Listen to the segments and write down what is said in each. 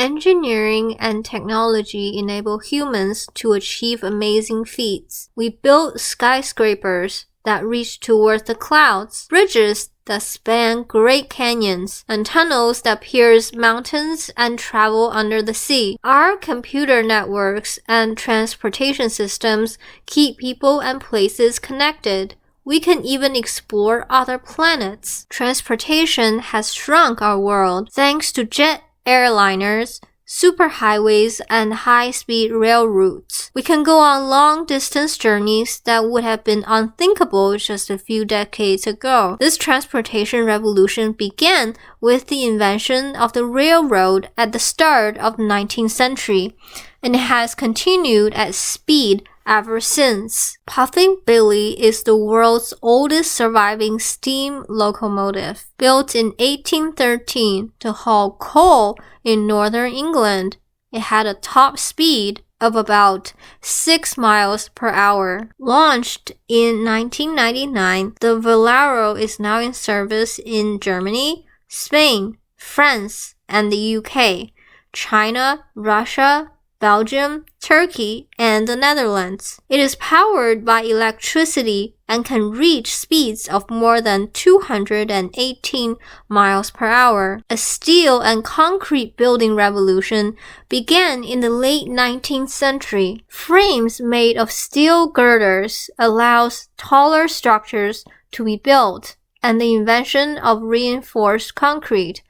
engineering and technology enable humans to achieve amazing feats. We built skyscrapers that reach towards the clouds, bridges that span great canyons, and tunnels that pierce mountains and travel under the sea. Our computer networks and transportation systems keep people and places connected. We can even explore other planets. Transportation has shrunk our world thanks to jet airliners, superhighways, and high-speed rail routes. We can go on long-distance journeys that would have been unthinkable just a few decades ago. This transportation revolution began with the invention of the railroad at the start of the 19th century, and it has continued at speed ever since. Puffing Billy is the world's oldest surviving steam locomotive. Built in 1813 to haul coal in northern England, it had a top speed of about 6 miles per hour. Launched in 1999, the Velaro is now in service in Germany, Spain, France, and the UK, China, Russia, Belgium, Turkey, and the Netherlands. It is powered by electricity and can reach speeds of more than 218 miles per hour. A steel and concrete building revolution began in the late 19th century. Frames made of steel girders allows taller structures to be built, and the invention of reinforced concrete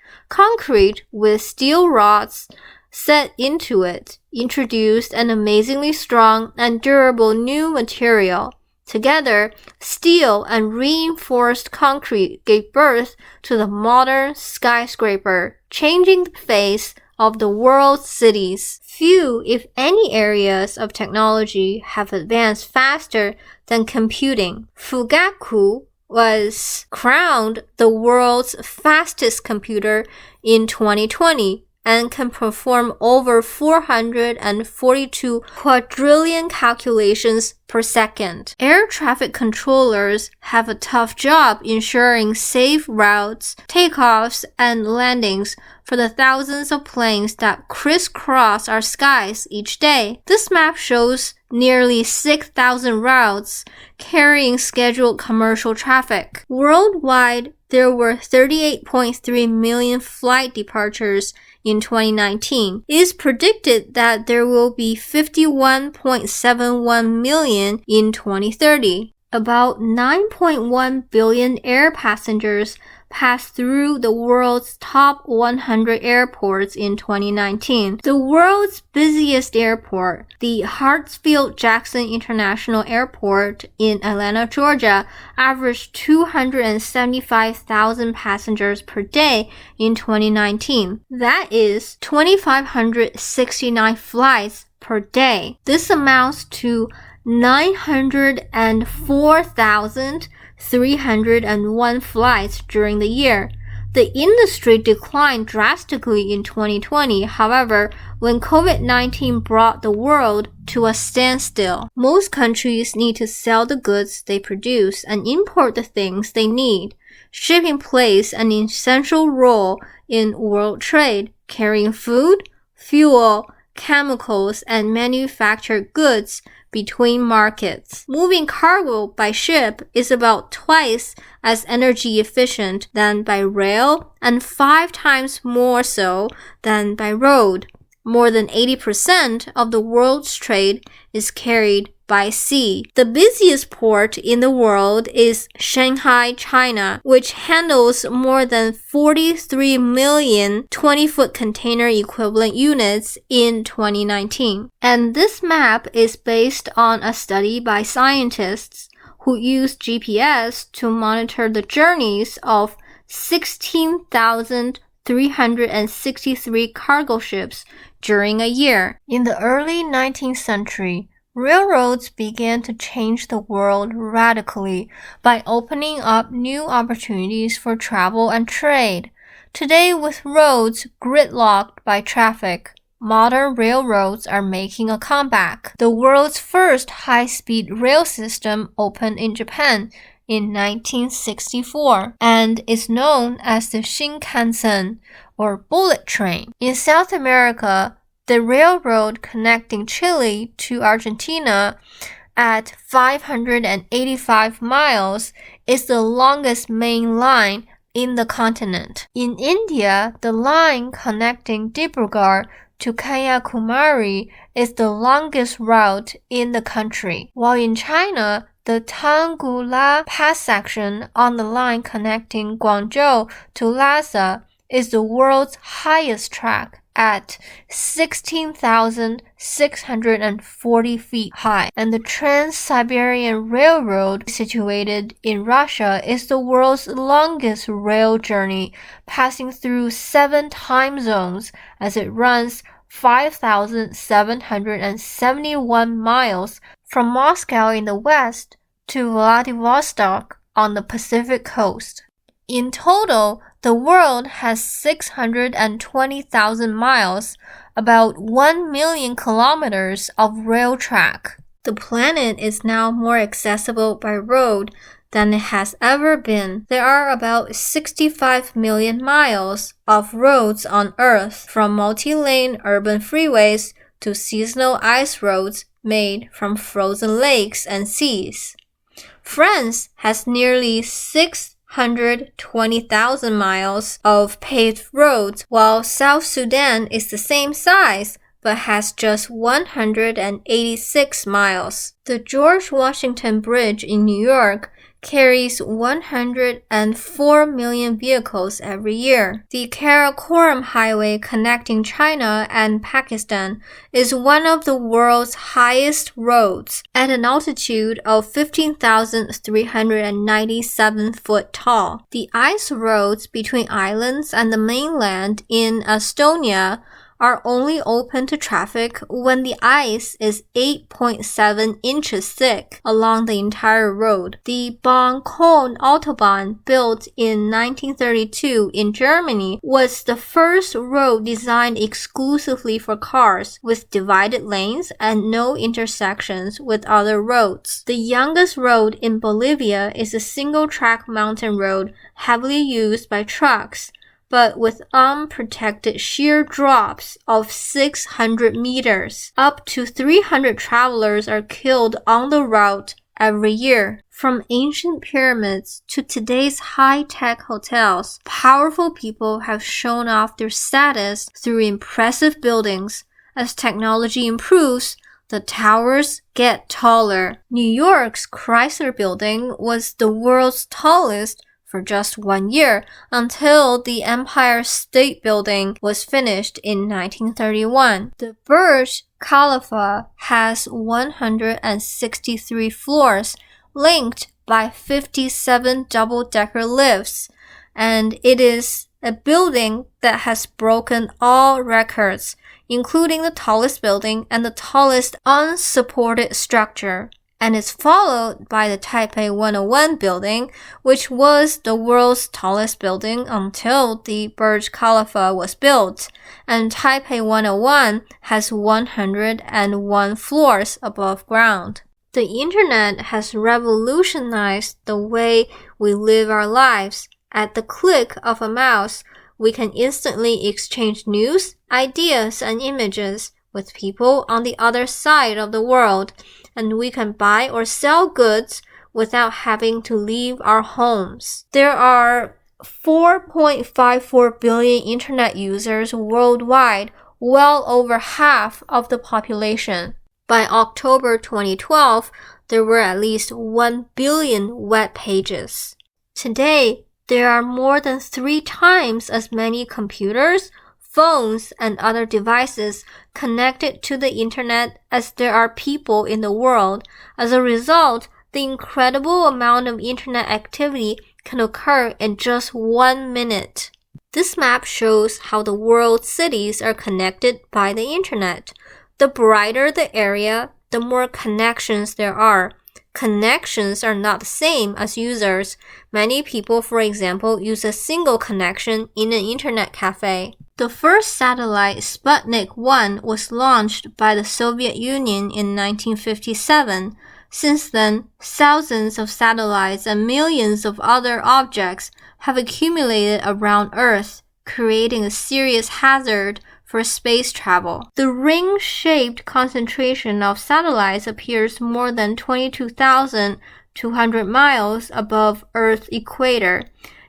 with steel rods set into it, introduced an amazingly strong and durable new material. Together, steel and reinforced concrete gave birth to the modern skyscraper, changing the face of the world's cities. Few, if any, areas of technology have advanced faster than computing. Fugaku was crowned the world's fastest computer in 2020. And can perform over 442 quadrillion calculations per second. Air traffic controllers have a tough job ensuring safe routes, takeoffs, and landings for the thousands of planes that crisscross our skies each day. This map shows nearly 6,000 routes carrying scheduled commercial traffic. Worldwide, there were 38.3 million flight departures in 2019. It is predicted that there will be 51.71 million in 2030. About 9.1 billion air passengers passed through the world's top 100 airports in 2019. The world's busiest airport, the Hartsfield-Jackson International Airport in Atlanta, Georgia, averaged 275,000 passengers per day in 2019. That is 2,569 flights per day. This amounts to 904,301 flights during the year. The industry declined drastically in 2020, however, when COVID-19 brought the world to a standstill. Most countries need to sell the goods they produce and import the things they need. Shipping plays an essential role in world trade, carrying food, fuel, chemicals, and manufactured goods between markets. Moving cargo by ship is about twice as energy efficient than by rail and 5 times more so than by road. More than 80% of the world's trade is carried by sea. The busiest port in the world is Shanghai, China, which handles more than 43 million 20-foot container equivalent units in 2019. And this map is based on a study by scientists who use GPS to monitor the journeys of 16,363 cargo ships during a year. In the early 19th century, railroads began to change the world radically by opening up new opportunities for travel and trade. Today, with roads gridlocked by traffic, modern railroads are making a comeback. The world's first high-speed rail system opened in Japan in 1964 and is known as the Shinkansen or bullet train. In South America, the railroad connecting Chile to Argentina at 585 miles is the longest main line in the continent. In India, the line connecting Dibrugarh to Kanyakumari is the longest route in the country, while in China, the Tanggula Pass section on the line connecting Guangzhou to Lhasa is the world's highest track at 16,640 feet high, and the Trans-Siberian Railroad situated in Russia is the world's longest rail journey, passing through 7 time zones as it runs 5,771 miles from Moscow in the west to Vladivostok on the Pacific coast. In total, the world has 620,000 miles, about 1 million kilometers of rail track. The planet is now more accessible by road than it has ever been. There are about 65 million miles of roads on Earth, from multi-lane urban freeways to seasonal ice roads made from frozen lakes and seas. France has nearly 620,000 miles of paved roads, while South Sudan is the same size but has just 186 miles. The George Washington Bridge in New York carries 104 million vehicles every year. The Karakoram Highway connecting China and Pakistan is one of the world's highest roads at an altitude of 15,397 foot tall. The ice roads between islands and the mainland in Estonia are only open to traffic when the ice is 8.7 inches thick along the entire road. The Bonn-Cologne Autobahn, built in 1932 in Germany, was the first road designed exclusively for cars, with divided lanes and no intersections with other roads. The youngest road in Bolivia is a single-track mountain road heavily used by trucks, but with unprotected sheer drops of 600 meters. Up to 300 travelers are killed on the route every year. From ancient pyramids to today's high-tech hotels, powerful people have shown off their status through impressive buildings. As technology improves, the towers get taller. New York's Chrysler Building was the world's tallest for just 1 year, until the Empire State Building was finished in 1931. The Burj Khalifa has 163 floors, linked by 57 double-decker lifts, and it is a building that has broken all records, including the tallest building and the tallest unsupported structure, and is followed by the Taipei 101 building, which was the world's tallest building until the Burj Khalifa was built, and Taipei 101 has 101 floors above ground. The internet has revolutionized the way we live our lives. At the click of a mouse, we can instantly exchange news, ideas, and images with people on the other side of the world, and we can buy or sell goods without having to leave our homes. There are 4.54 billion internet users worldwide, well over half of the population. By October 2012, there were at least 1 billion web pages. Today, there are more than 3 times as many computers, phones, and other devices connected to the internet as there are people in the world. As a result, the incredible amount of internet activity can occur in just 1 minute. This map shows how the world's cities are connected by the internet. The brighter the area, the more connections there are. Connections are not the same as users. Many people, for example, use a single connection in an internet cafe. The first satellite, Sputnik 1, was launched by the Soviet Union in 1957. Since then, thousands of satellites and millions of other objects have accumulated around Earth, creating a serious hazard for space travel. The ring-shaped concentration of satellites appears more than 22,200 miles above Earth's equator.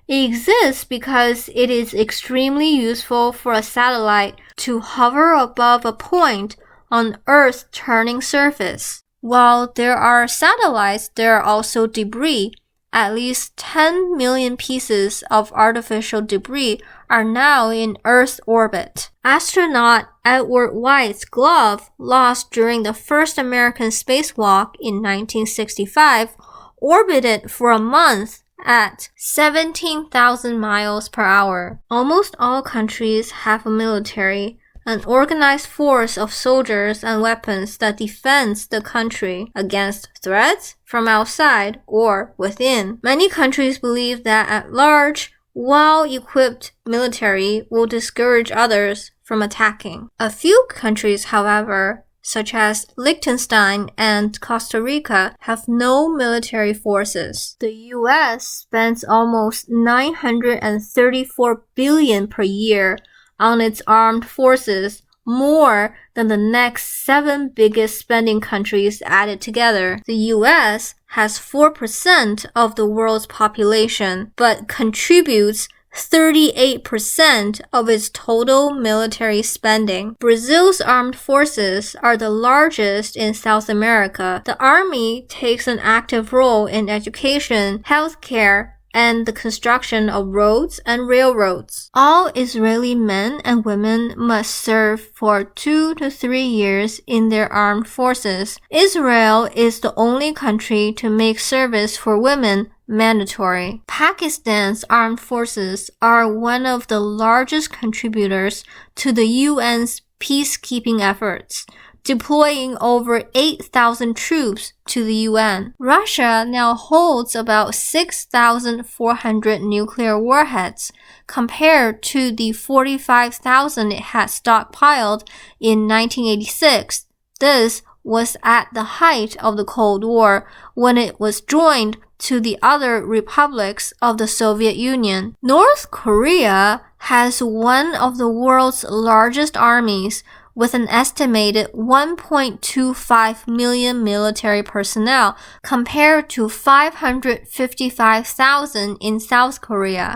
It exists because it is extremely useful for a satellite to hover above a point on Earth's turning surface. While there are satellites, there are also debris. At least 10 million pieces of artificial debris are now in Earth's orbit. Astronaut Edward White's glove, lost during the first American spacewalk in 1965, orbited for a month at 17,000 miles per hour. Almost all countries have a military, an organized force of soldiers and weapons that defends the country against threats from outside or within. Many countries believe that at large, well-equipped military will discourage others from attacking. A few countries, however, such as Liechtenstein and Costa Rica, have no military forces. The US spends almost $934 billion per year on its armed forces, more than the next 7 biggest spending countries added together. The US has 4% of the world's population, but contributes 38% of its total military spending. Brazil's armed forces are the largest in South America. The army takes an active role in education, healthcare, and the construction of roads and railroads. All Israeli men and women must serve for 2 to 3 years in their armed forces. Israel is the only country to make service for women mandatory. Pakistan's armed forces are one of the largest contributors to the UN's peacekeeping efforts, deploying over 8,000 troops to the UN. Russia now holds about 6,400 nuclear warheads, compared to the 45,000 it had stockpiled in 1986. This was at the height of the Cold War, when it was joined to the other republics of the Soviet Union. North Korea has one of the world's largest armies, with an estimated 1.25 million military personnel, compared to 555,000 in South Korea.